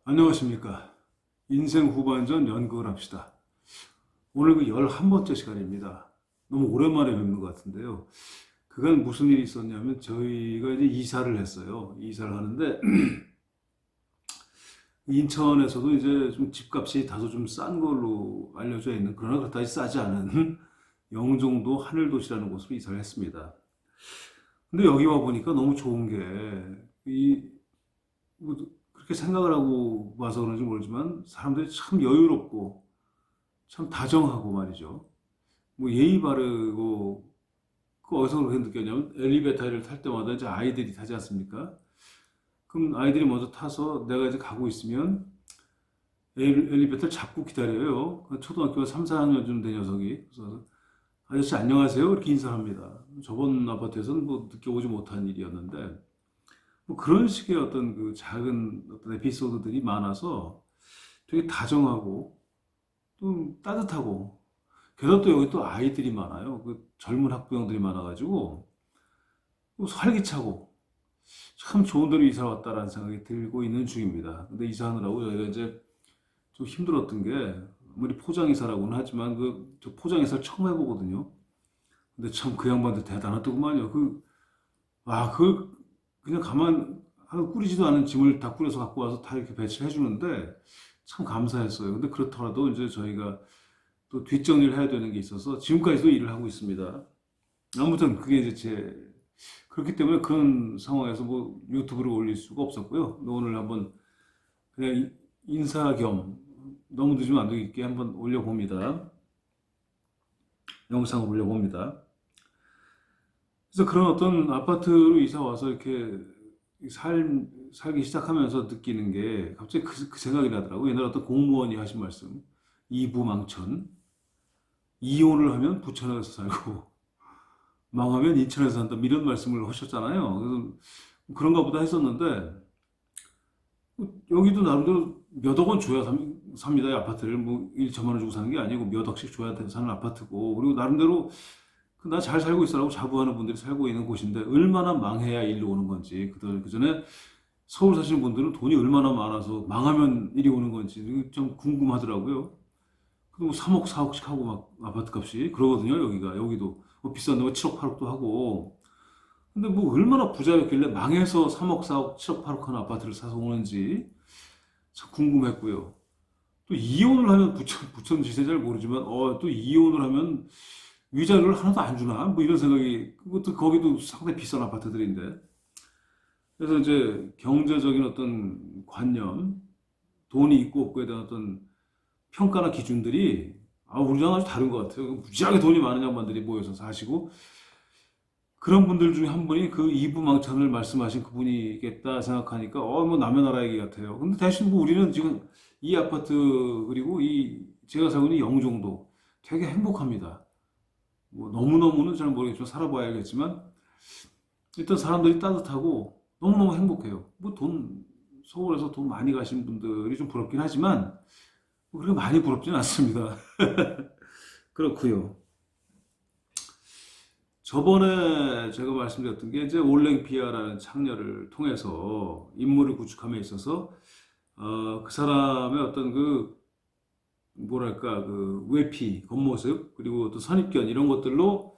안녕하십니까. 인생 후반전 연극을 합시다. 오늘 그 11번째 시간입니다. 너무 오랜만에 뵙는 것 같은데요. 그간 무슨 일이 있었냐면 저희가 이제 이사를 했어요. 이사를 하는데 인천에서도 이제 좀 집값이 다소 좀 싼 걸로 알려져 있는, 그러나 그렇다고 싸지 않은 영종도 하늘도시라는 곳으로 이사를 했습니다. 근데 여기 와 보니까 너무 좋은 게 뭐 그렇게 생각을 하고 와서 그런지 모르지만 사람들이 참 여유롭고 참 다정하고 말이죠. 뭐 예의 바르고, 그 어디서 그렇게 느꼈냐면 엘리베이터를 탈 때마다 이제 아이들이 타지 않습니까? 그럼 아이들이 먼저 타서 내가 이제 가고 있으면 엘리베이터를 잡고 기다려요. 그 초등학교 3, 4학년쯤 된 녀석이. 그래서 아저씨 안녕하세요 이렇게 인사합니다. 저번 아파트에서는 뭐 느껴보지 못한 일이었는데, 뭐 그런 식의 어떤 그 작은 어떤 에피소드들이 많아서 되게 다정하고 또 따뜻하고, 게다가 또 여기 또 아이들이 많아요. 그 젊은 학부형들이 많아가지고 또 활기차고 참 좋은 데로 이사 왔다라는 생각이 들고 있는 중입니다. 근데 이사하느라고 저희가 이제 좀 힘들었던 게, 아무리 포장이사라고는 하지만 저 포장이사를 처음 해보거든요. 근데 참 그 양반들 대단하더구만요. 그냥 가만 하고 꾸리지도 않은 짐을 다 꾸려서 갖고 와서 다 이렇게 배치해 주는데 참 감사했어요. 근데 그렇더라도 이제 저희가 또 뒷정리를 해야 되는 게 있어서 지금까지도 일을 하고 있습니다. 아무튼 그게 이제 그렇기 때문에 그런 상황에서 뭐 유튜브를 올릴 수가 없었고요. 오늘 한번 그냥 인사 겸 너무 늦으면 안 되겠게 한번 올려봅니다. 영상을 올려봅니다. 그래서 그런 어떤 아파트로 이사 와서 이렇게 살기 시작하면서 느끼는 게 갑자기 그 생각이 나더라고요. 옛날 어떤 공무원이 하신 말씀. 이부망천. 이혼을 하면 부천에서 살고, 망하면 인천에서 산다. 이런 말씀을 하셨잖아요. 그래서 그런가 보다 했었는데, 여기도 나름대로 몇 억 원 줘야 삽니다. 이 아파트를. 뭐 1천만 원 주고 사는 게 아니고 몇 억씩 줘야 사는 아파트고. 그리고 나름대로 나 잘 살고 있어라고 자부하는 분들이 살고 있는 곳인데, 얼마나 망해야 일로 오는 건지, 그 전에 서울 사시는 분들은 돈이 얼마나 많아서 망하면 이리 오는 건지 좀 궁금하더라고요. 그리고 3억, 4억씩 하고 막 아파트 값이 그러거든요. 여기도 뭐 비싼 데가 7억, 8억도 하고. 근데 뭐 얼마나 부자였길래 망해서 3억, 4억, 7억, 8억 하는 아파트를 사서 오는지 참 궁금했고요. 또 이혼을 하면 부천 지세 잘 모르지만 또 이혼을 하면 위자료를 하나도 안 주나? 뭐 이런 생각이, 그것도 거기도 상당히 비싼 아파트들인데. 그래서 이제 경제적인 어떤 관념, 돈이 있고 없고에 대한 어떤 평가나 기준들이 우리랑 아주 다른 것 같아요. 무지하게 돈이 많은 양반들이 모여서 사시고, 그런 분들 중에 한 분이 그 이부망천을 말씀하신 그분이겠다 생각하니까 뭐 남의 나라 얘기 같아요. 근데 대신 뭐 우리는 지금 이 아파트, 그리고 제가 살고 있는 영종도 되게 행복합니다. 뭐 너무너무는 잘 모르겠지만 살아봐야 겠지만 일단 사람들이 따뜻하고 너무너무 행복해요. 뭐 서울에서 돈 많이 가신 분들이 좀 부럽긴 하지만 뭐 그렇게 많이 부럽지는 않습니다. 그렇고요. 저번에 제가 말씀드렸던 게 이제 올랭피아라는 창녀를 통해서 인물을 구축함에 있어서 그 사람의 어떤 뭐랄까 외피, 겉모습, 그리고 또 선입견 이런 것들로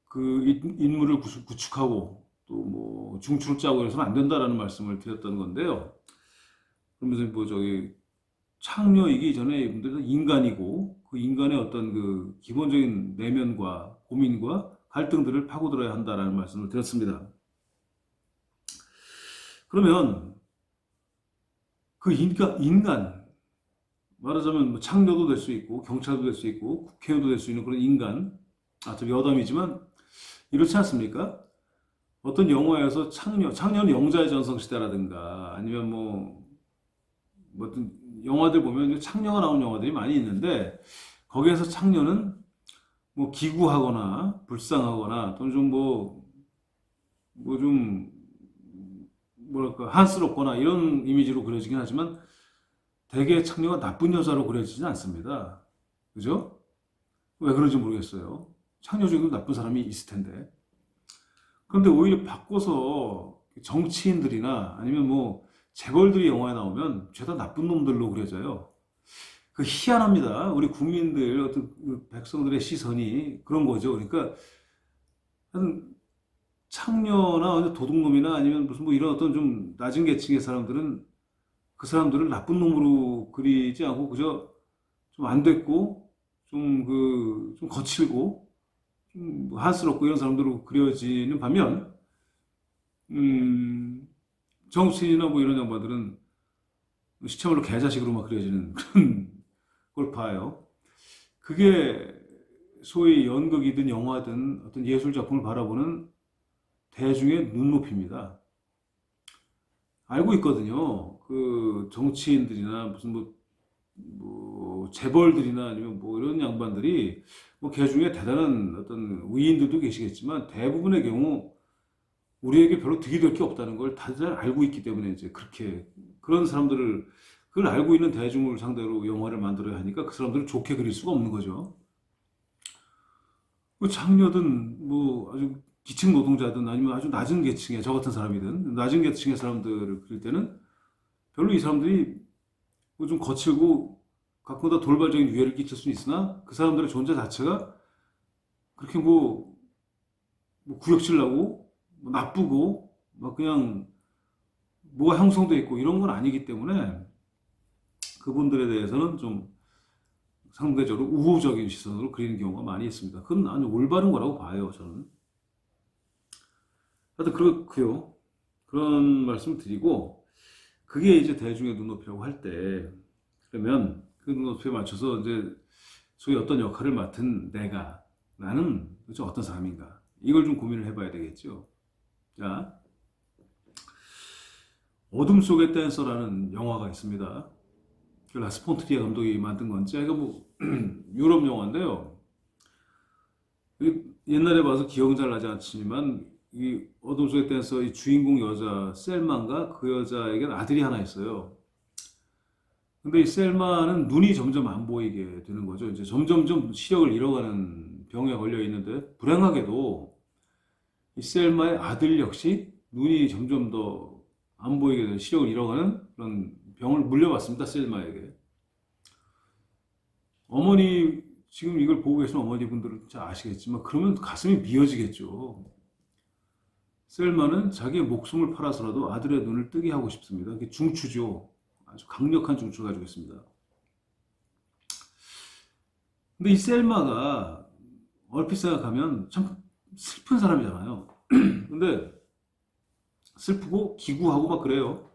그 인물을 구축하고 또 뭐 중추를 짜고 해서는 안 된다라는 말씀을 드렸던 건데요. 그러면서 뭐 창녀이기 전에 이분들은 인간이고, 그 인간의 어떤 그 기본적인 내면과 고민과 갈등들을 파고들어야 한다라는 말씀을 드렸습니다. 그러면 그 인간, 말하자면 뭐 창녀도 될 수 있고 경찰도 될 수 있고 국회의원도 될 수 있는 그런 인간, 좀 여담이지만 이렇지 않습니까? 어떤 영화에서 창녀는 영자의 전성시대라든가 아니면 뭐 어떤 영화들 보면 창녀가 나온 영화들이 많이 있는데, 거기에서 창녀는 뭐 기구하거나 불쌍하거나 또는 좀 좀 뭐랄까 한스럽거나 이런 이미지로 그려지긴 하지만 대개 창녀가 나쁜 여자로 그려지진 않습니다. 그죠? 왜 그런지 모르겠어요. 창녀 중에도 나쁜 사람이 있을 텐데. 그런데 오히려 바꿔서 정치인들이나 아니면 뭐 재벌들이 영화에 나오면 죄다 나쁜 놈들로 그려져요. 그 희한합니다. 우리 국민들, 어떤 그 백성들의 시선이 그런 거죠. 그러니까 한 창녀나 도둑놈이나 아니면 무슨 뭐 이런 어떤 좀 낮은 계층의 사람들은 그 사람들을 나쁜 놈으로 그리지 않고 그저 좀 안 됐고 좀 거칠고 좀 한스럽고 이런 사람들로 그려지는 반면 음, 정치인이나 뭐 이런 양반들은 시체말로 개자식으로 막 그려지는 그런 걸 봐요. 그게 소위 연극이든 영화든 어떤 예술 작품을 바라보는 대중의 눈높이입니다. 알고 있거든요. 그 정치인들이나 무슨 뭐 재벌들이나 아니면 뭐 이런 양반들이 뭐 개중에 대단한 어떤 위인들도 계시겠지만 대부분의 경우 우리에게 별로 득이 될 게 없다는 걸 다들 알고 있기 때문에 이제 그렇게 그런 사람들을 그걸 알고 있는 대중을 상대로 영화를 만들어야 하니까 그 사람들을 좋게 그릴 수가 없는 거죠. 뭐 장녀든 뭐 아주 기층 노동자든 아니면 아주 낮은 계층의 저 같은 사람이든 낮은 계층의 사람들을 그릴 때는 별로 이 사람들이 뭐 좀 거칠고 가끔가다 돌발적인 유해를 끼칠 수는 있으나 그 사람들의 존재 자체가 그렇게 뭐 구역질 나고 뭐 나쁘고 막 그냥 뭐가 형성돼 있고 이런 건 아니기 때문에 그분들에 대해서는 좀 상대적으로 우호적인 시선으로 그리는 경우가 많이 있습니다. 그건 아주 올바른 거라고 봐요, 저는. 하여튼 그렇고요. 그런 말씀을 드리고 그게 이제 대중의 눈높이라고 할 때 그러면 그 눈높이에 맞춰서 이제 소위 어떤 역할을 맡은 나는 도대체 어떤 사람인가 이걸 좀 고민을 해봐야 되겠죠. 자, 어둠 속의 댄서라는 영화가 있습니다. 그 라스 폰 트리에 감독이 만든 건지 이거 뭐 유럽 영화인데요. 옛날에 봐서 기억은 잘 나지 않지만 이 어둠 속의 댄서 이 주인공 여자 셀만가 그 여자에게는 아들이 하나 있어요. 근데 이 셀마는 눈이 점점 안 보이게 되는 거죠. 이제 점점점 시력을 잃어가는 병에 걸려 있는데 불행하게도 이 셀마의 아들 역시 눈이 점점 더 안 보이게 되는 시력을 잃어가는 그런 병을 물려받습니다. 셀마에게. 어머니 지금 이걸 보고 계신 어머니분들은 잘 아시겠지만 그러면 가슴이 미어지겠죠. 셀마는 자기의 목숨을 팔아서라도 아들의 눈을 뜨게 하고 싶습니다. 이게 중추죠. 아주 강력한 중추를 가지고 있습니다. 근데 이 셀마가 얼핏 생각하면 참 슬픈 사람이잖아요. 근데 슬프고 기구하고 막 그래요.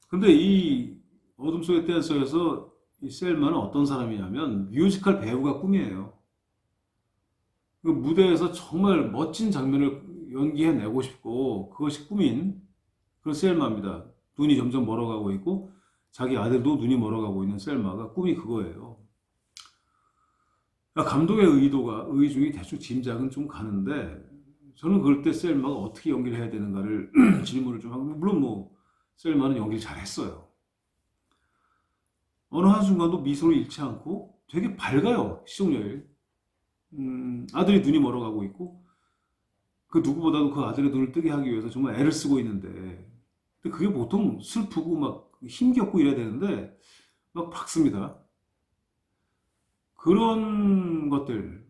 근데 이 어둠 속의 댄서에서 이 셀마는 어떤 사람이냐면 뮤지컬 배우가 꿈이에요. 그 무대에서 정말 멋진 장면을 연기해내고 싶고 그것이 꿈인 그런 셀마입니다. 눈이 점점 멀어가고 있고 자기 아들도 눈이 멀어가고 있는 셀마가 꿈이 그거예요. 감독의 의중이 대충 짐작은 좀 가는데 저는 그럴 때 셀마가 어떻게 연기를 해야 되는가를 질문을 좀 하고 물론 뭐 셀마는 연기를 잘했어요. 어느 한순간도 미소를 잃지 않고 되게 밝아요. 시종일. 아들이 눈이 멀어가고 있고 그 누구보다도 그 아들의 눈을 뜨게 하기 위해서 정말 애를 쓰고 있는데 근데 그게 보통 슬프고 막 힘겹고 이래야 되는데 막 박습니다. 그런 것들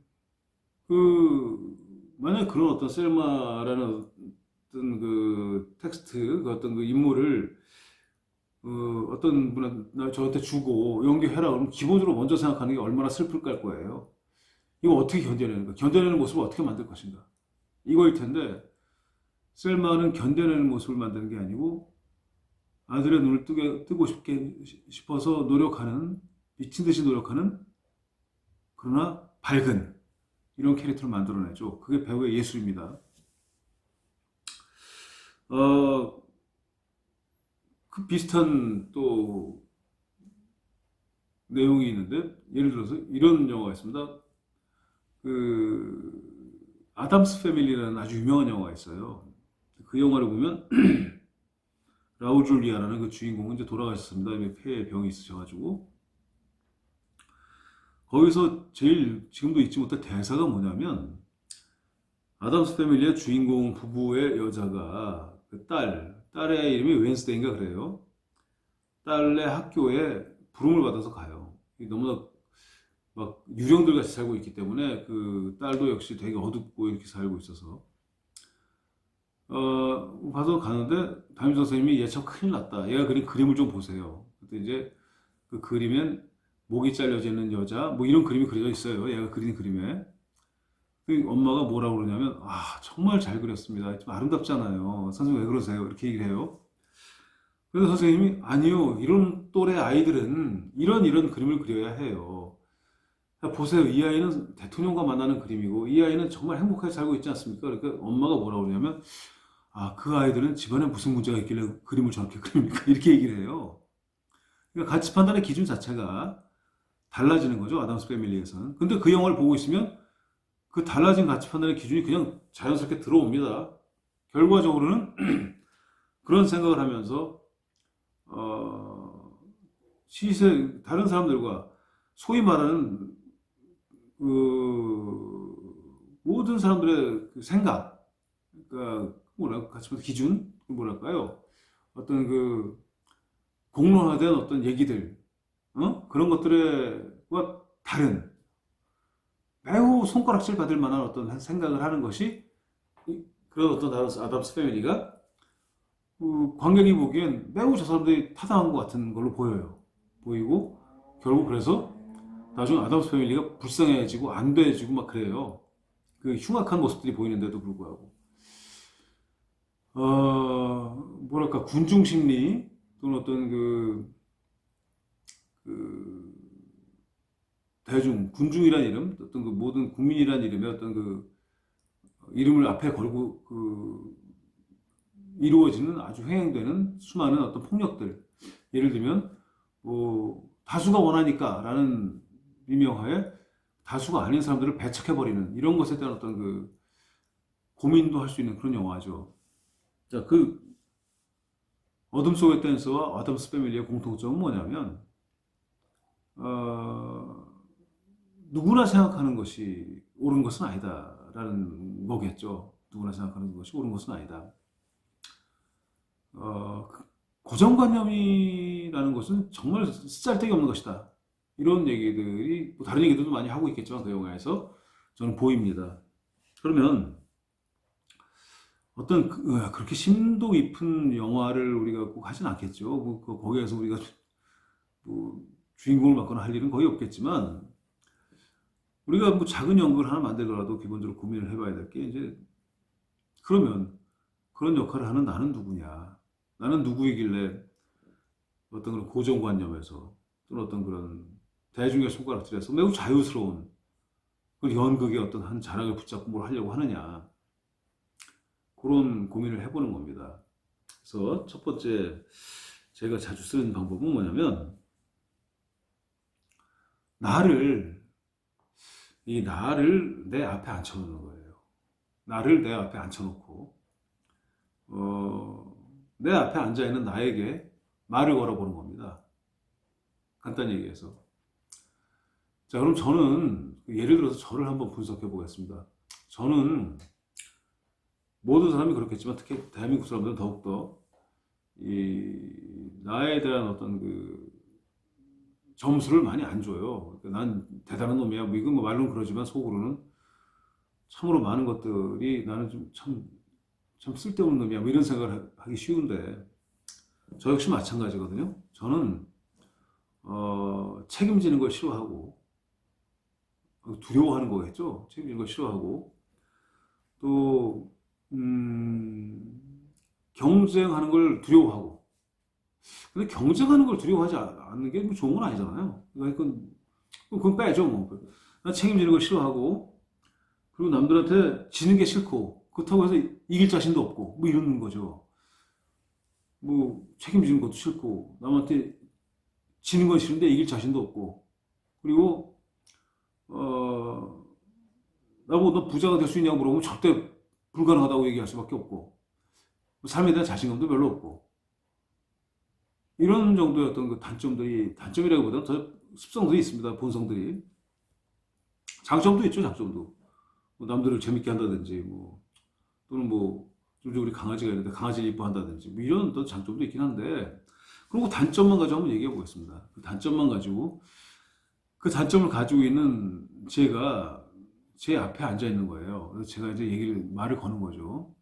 만약에 그런 어떤 셀마라는 어떤 그 텍스트 그 어떤 그 인물을 어떤 분은 저한테 주고 연기해라 그러면 기본적으로 먼저 생각하는 게 얼마나 슬플까 할 거예요. 이거 어떻게 견뎌내는가? 견뎌내는 모습을 어떻게 만들 것인가? 이거일 텐데 셀마는 견뎌내는 모습을 만드는 게 아니고 아들의 눈을 뜨고 싶어서 노력하는 미친 듯이 노력하는 그러나 밝은 이런 캐릭터를 만들어내죠. 그게 배우의 예술입니다. 그 비슷한 또 내용이 있는데 예를 들어서 이런 영화가 있습니다. 그 아담스 패밀리라는 아주 유명한 영화가 있어요. 그 영화를 보면 라울 줄리아라는 그 주인공은 이제 돌아가셨습니다. 폐에 병이 있으셔가지고 거기서 제일 지금도 잊지 못할 대사가 뭐냐면 아담스 패밀리의 주인공 부부의 여자가 그 딸 딸의 이름이 웬스데이인가 그래요. 딸의 학교에 부름을 받아서 가요. 너무나 막 유령들 같이 살고 있기 때문에 그 딸도 역시 되게 어둡고 이렇게 살고 있어서 봐서 가는데 담임 선생님이 얘 참 큰일 났다. 얘가 그린 그림을 좀 보세요. 그때 이제 그 그림엔 목이 잘려지는 여자 뭐 이런 그림이 그려져 있어요. 얘가 그린 그림에. 그 엄마가 뭐라고 그러냐면 정말 잘 그렸습니다. 좀 아름답잖아요. 선생님 왜 그러세요? 이렇게 얘기를 해요. 그래서 선생님이 아니요. 이런 또래 아이들은 이런 그림을 그려야 해요. 보세요. 이 아이는 대통령과 만나는 그림이고 이 아이는 정말 행복하게 살고 있지 않습니까? 그러니까 엄마가 뭐라고 그러냐면 그 아이들은 집안에 무슨 문제가 있길래 그림을 저렇게 그립니까? 이렇게 얘기를 해요. 그러니까 가치 판단의 기준 자체가 달라지는 거죠. 아담스 패밀리에서는. 근데 그 영화를 보고 있으면 그 달라진 가치 판단의 기준이 그냥 자연스럽게 들어옵니다. 결과적으로는 그런 생각을 하면서 시세 다른 사람들과 소위 말하는 그 모든 사람들의 그 생각, 그러니까 뭐랄까 가치 판단 기준 뭐랄까요? 어떤 그 공론화된 어떤 얘기들, 그런 것들과 다른 매우 손가락질 받을 만한 어떤 생각을 하는 것이 그런 어떤 아담스 패밀리가 관객이 보기엔 매우 저 사람들이 타당한 것 같은 걸로 보이고 결국 그래서 나중에 아담스 패밀리가 불쌍해지고 안 돼지고 막 그래요. 그 흉악한 모습들이 보이는데도 불구하고 뭐랄까 군중 심리 또는 어떤 그 군중이란 이름, 어떤 그 모든 국민이란 이름의 어떤 그 이름을 앞에 걸고 이루어지는 아주 횡행되는 수많은 어떤 폭력들. 예를 들면, 뭐, 다수가 원하니까라는 미명하에 다수가 아닌 사람들을 배척해버리는 이런 것에 대한 어떤 그 고민도 할 수 있는 그런 영화죠. 자, 그 어둠 속의 댄스와 아담스 패밀리의 공통점은 뭐냐면, 어, 누구나 생각하는 것이 옳은 것은 아니다라는 거겠죠. 누구나 생각하는 것이 옳은 것은 아니다. 고정관념이라는 것은 정말 쓰잘데기 없는 것이다. 이런 얘기들이 뭐 다른 얘기들도 많이 하고 있겠지만 그 영화에서 저는 보입니다. 그러면 어떤 그렇게 심도 깊은 영화를 우리가 꼭 하진 않겠죠. 뭐 거기에서 우리가 뭐 주인공을 맡거나 할 일은 거의 없겠지만 우리가 뭐 작은 연극을 하나 만들더라도 기본적으로 고민을 해봐야 될 게 이제 그러면 그런 역할을 하는 나는 누구냐? 나는 누구이길래 어떤 그런 고정관념에서 또는 어떤 그런 대중의 손가락질에서 매우 자유스러운 그 연극의 어떤 한 자락을 붙잡고 뭘 하려고 하느냐? 그런 고민을 해보는 겁니다. 그래서 첫 번째 제가 자주 쓰는 방법은 뭐냐면 나를 내 앞에 앉혀놓는 거예요. 나를 내 앞에 앉혀놓고 내 앞에 앉아있는 나에게 말을 걸어보는 겁니다. 간단히 얘기해서. 자, 그럼 저는 예를 들어서 저를 한번 분석해 보겠습니다. 저는 모든 사람이 그렇겠지만 특히 대한민국 사람들은 더욱더 나에 대한 어떤 그 점수를 많이 안 줘요. 그러니까 난 대단한 놈이야. 뭐 이건 뭐 말로는 그러지만 속으로는 참으로 많은 것들이 나는 좀 참 쓸데없는 놈이야. 뭐 이런 생각을 하기 쉬운데 저 역시 마찬가지거든요. 저는 책임지는 걸 싫어하고 두려워하는 거겠죠. 책임지는 걸 싫어하고 또 경쟁하는 걸 두려워하고 근데 경쟁하는 걸 두려워하지 않는 게 뭐 좋은 건 아니잖아요. 그러니까 그건 빼죠 뭐. 난 책임지는 걸 싫어하고 그리고 남들한테 지는 게 싫고 그렇다고 해서 이길 자신도 없고 뭐 이런 거죠. 뭐 책임지는 것도 싫고 남한테 지는 건 싫은데 이길 자신도 없고 그리고 나보고 너 부자가 될 수 있냐고 물어보면 절대 불가능하다고 얘기할 수밖에 없고 삶에 대한 자신감도 별로 없고 이런 정도의 어떤 그 단점이라기보다는 더 습성들이 있습니다. 본성들이. 장점도 있죠, 장점도. 뭐 남들을 재밌게 한다든지, 뭐, 또는 뭐, 좀 우리 강아지가 있는데 강아지를 이뻐한다든지 뭐 이런 또 장점도 있긴 한데 그리고 단점만 가지고 한번 얘기해 보겠습니다. 그 단점만 가지고 그 단점을 가지고 있는 제가 제 앞에 앉아 있는 거예요. 그래서 제가 이제 말을 거는 거죠.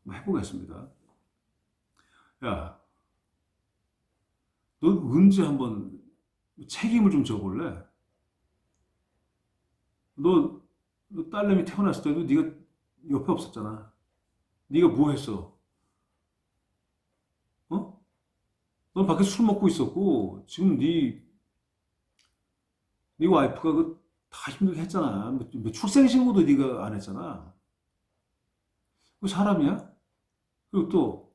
뭐 해보겠습니다. 야, 너 언제 한번 책임을 좀 져볼래? 너, 너 딸내미 태어났을 때도 네가 옆에 없었잖아. 네가 뭐 했어? 어? 넌 밖에 술 먹고 있었고 지금 네 와이프가 그 다 힘들게 했잖아. 뭐 출생신고도 네가 안 했잖아. 그 사람이야? 그리고 또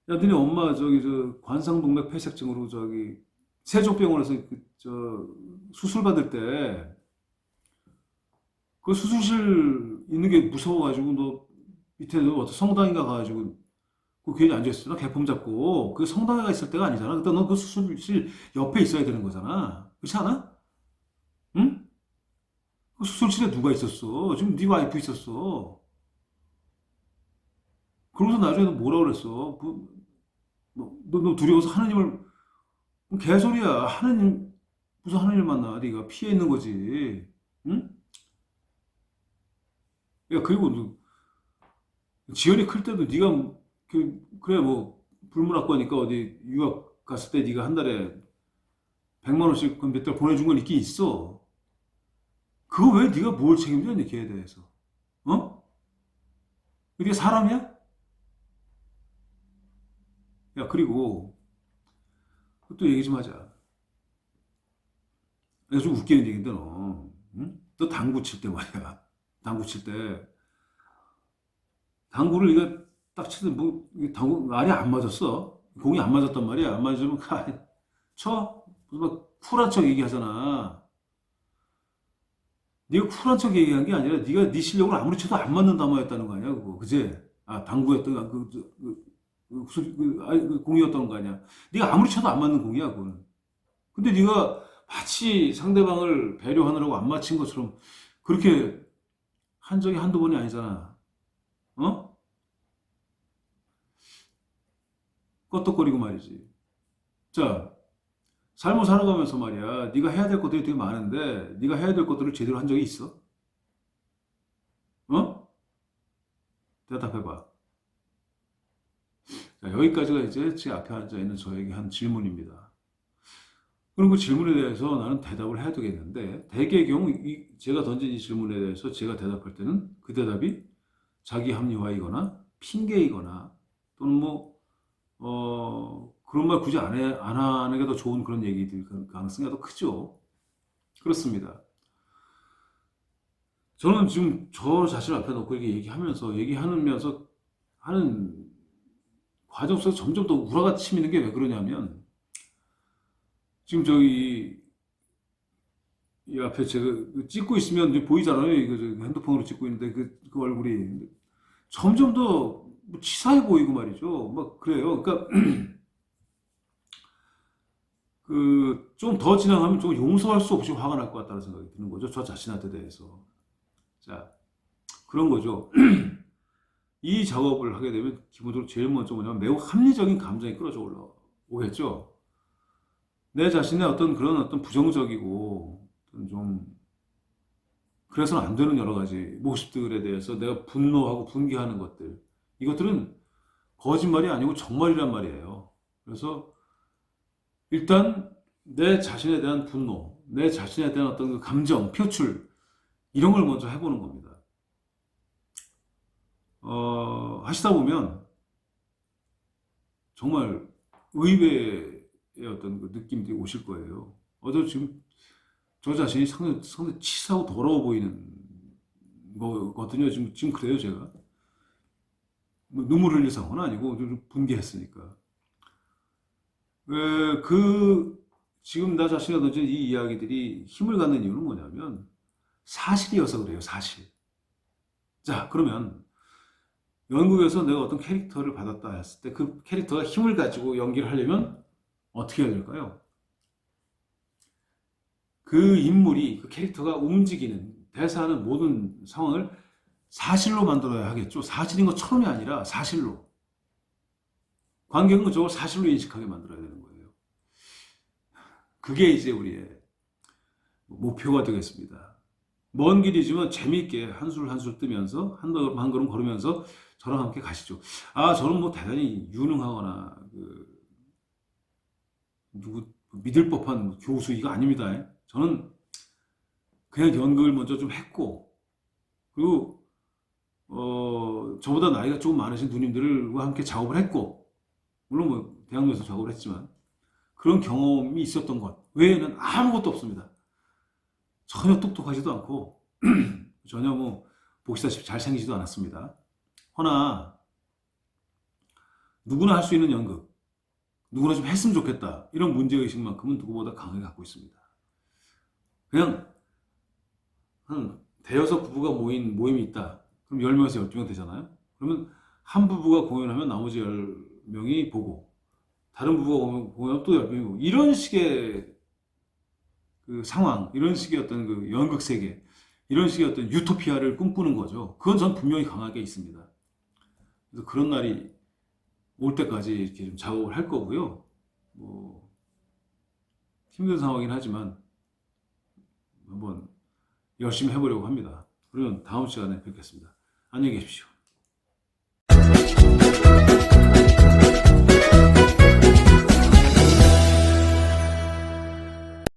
야, 너네 엄마 저기 저 관상동맥 폐색증으로 저기 세종병원에서 저 수술 받을 때 그 수술실 있는 게 무서워가지고 너 밑에 너 어떤 성당인가 가가지고 그 괜히 앉아있었잖아. 개폼 잡고 그 성당에 가 있을 때가 아니잖아. 그때 너 그 수술실 옆에 있어야 되는 거잖아. 그렇지 않아? 응? 그 수술실에 누가 있었어? 지금 네 와이프 있었어. 그러고서 나중에 너 뭐라 그랬어? 너 두려워서 하느님을 개소리야. 하느님 무슨 하느님 만나? 네가 피해 있는 거지. 응? 야 그리고 지연이 클 때도 네가 그래 뭐 불문학과니까 어디 유학 갔을 때 네가 한 달에 100만 원씩 그 몇 달 보내준 건 있긴 있어. 그거 왜 네가 뭘 책임졌니 걔에 대해서? 어? 이게 사람이야? 야 그리고 또 얘기 좀 하자. 내가 좀 웃기는 얘기인데 너, 응? 너 당구 칠 때 말이야. 당구 칠 때 당구를 네가 딱 치는데 뭐 이게 당구 알이 안 맞았어. 공이 안 맞았단 말이야. 안 맞으면 쳐? 무슨 막 쿨한 척 얘기하잖아. 네가 쿨한 척 얘기한 게 아니라 네가 네 실력을 아무리 쳐도 안 맞는 담화였다는 거 아니야 그거 그제? 아 당구였던 그 공이었던 거 아니야. 네가 아무리 쳐도 안 맞는 공이야 그거는. 근데 네가 마치 상대방을 배려하느라고 안 맞힌 것처럼 그렇게 한 적이 한두 번이 아니잖아. 어? 껐덕거리고 말이지. 자, 삶을 살아가면서 말이야. 네가 해야 될 것들이 되게 많은데 네가 해야 될 것들을 제대로 한 적이 있어? 어? 대답해봐. 자, 여기까지가 이제 제 앞에 앉아 있는 저에게 한 질문입니다. 그럼 그 질문에 대해서 나는 대답을 해야 되겠는데 대개의 경우 제가 던진 이 질문에 대해서 제가 대답할 때는 그 대답이 자기 합리화이거나 핑계이거나 또는 뭐 그런 말 굳이 안 하는 게 더 좋은 그런 얘기들 가능성이 더 크죠. 그렇습니다. 저는 지금 저 자신을 앞에 놓고 이렇게 얘기하면서 하는 과정 속에서 점점 더 우라가 치미는 게 왜 그러냐면 지금 저기 이 앞에 제가 찍고 있으면 이제 보이잖아요. 이거 저 핸드폰으로 찍고 있는데 그 얼굴이 점점 더뭐 치사해 보이고 말이죠. 막 그래요. 그러니까 그 좀 더 지나가면 좀 용서할 수 없이 화가 날 것 같다는 생각이 드는 거죠. 저 자신한테 대해서. 자, 그런 거죠. 이 작업을 하게 되면 기본적으로 제일 먼저 뭐냐면 매우 합리적인 감정이 끌어져 올라오겠죠. 내 자신의 어떤 그런 어떤 부정적이고 어떤 좀 그래서는 안 되는 여러 가지 모습들에 대해서 내가 분노하고 분개하는 것들 이것들은 거짓말이 아니고 정말이란 말이에요. 그래서 일단 내 자신에 대한 분노, 내 자신에 대한 어떤 그 감정, 표출 이런 걸 먼저 해보는 겁니다. 하시다 보면 정말 의외의 어떤 그 느낌들이 오실 거예요. 저 지금 저 자신이 상당히 치사하고 더러워 보이는 거거든요. 지금 그래요, 제가. 뭐 눈물 흘릴 상황은 아니고 좀 분개했으니까. 그 지금 나 자신이 던진 이 이야기들이 힘을 갖는 이유는 뭐냐면 사실이어서 그래요, 사실. 자, 그러면 연극에서 내가 어떤 캐릭터를 받았다 했을 때 그 캐릭터가 힘을 가지고 연기를 하려면 어떻게 해야 될까요? 그 인물이, 그 캐릭터가 움직이는, 대사하는 모든 상황을 사실로 만들어야 하겠죠. 사실인 것처럼이 아니라 사실로. 관객은 저걸 사실로 인식하게 만들어야 되는 거예요. 그게 이제 우리의 목표가 되겠습니다. 먼 길이지만 재미있게 한술 한술 뜨면서 한 걸음 한 걸음 걸으면서 저랑 함께 가시죠. 아, 저는 뭐 대단히 유능하거나 누구 믿을 법한 교수 이거 아닙니다. 저는 그냥 연극을 먼저 좀 했고, 그리고 저보다 나이가 조금 많으신 누님들과 함께 작업을 했고, 물론 뭐 대학로에서 작업을 했지만 그런 경험이 있었던 것 외에는 아무것도 없습니다. 전혀 똑똑하지도 않고 전혀 뭐 보시다시피 잘생기지도 않았습니다. 허나 누구나 할 수 있는 연극, 누구나 좀 했으면 좋겠다, 이런 문제의식만큼은 누구보다 강하게 갖고 있습니다. 그냥 한 대여섯 부부가 모인 모임이 있다. 그럼 10명에서 12명 되잖아요. 그러면 한 부부가 공연하면 나머지 10명이 보고, 다른 부부가 공연하면 또 10명이 보고, 이런 식의 그 상황, 이런 식의 어떤 그 연극 세계, 이런 식의 어떤 유토피아를 꿈꾸는 거죠. 그건 전 분명히 강하게 있습니다. 그래서 그런 날이 올 때까지 이렇게 좀 작업을 할 거고요. 뭐 힘든 상황이긴 하지만 한번 열심히 해보려고 합니다. 그러면 다음 시간에 뵙겠습니다. 안녕히 계십시오.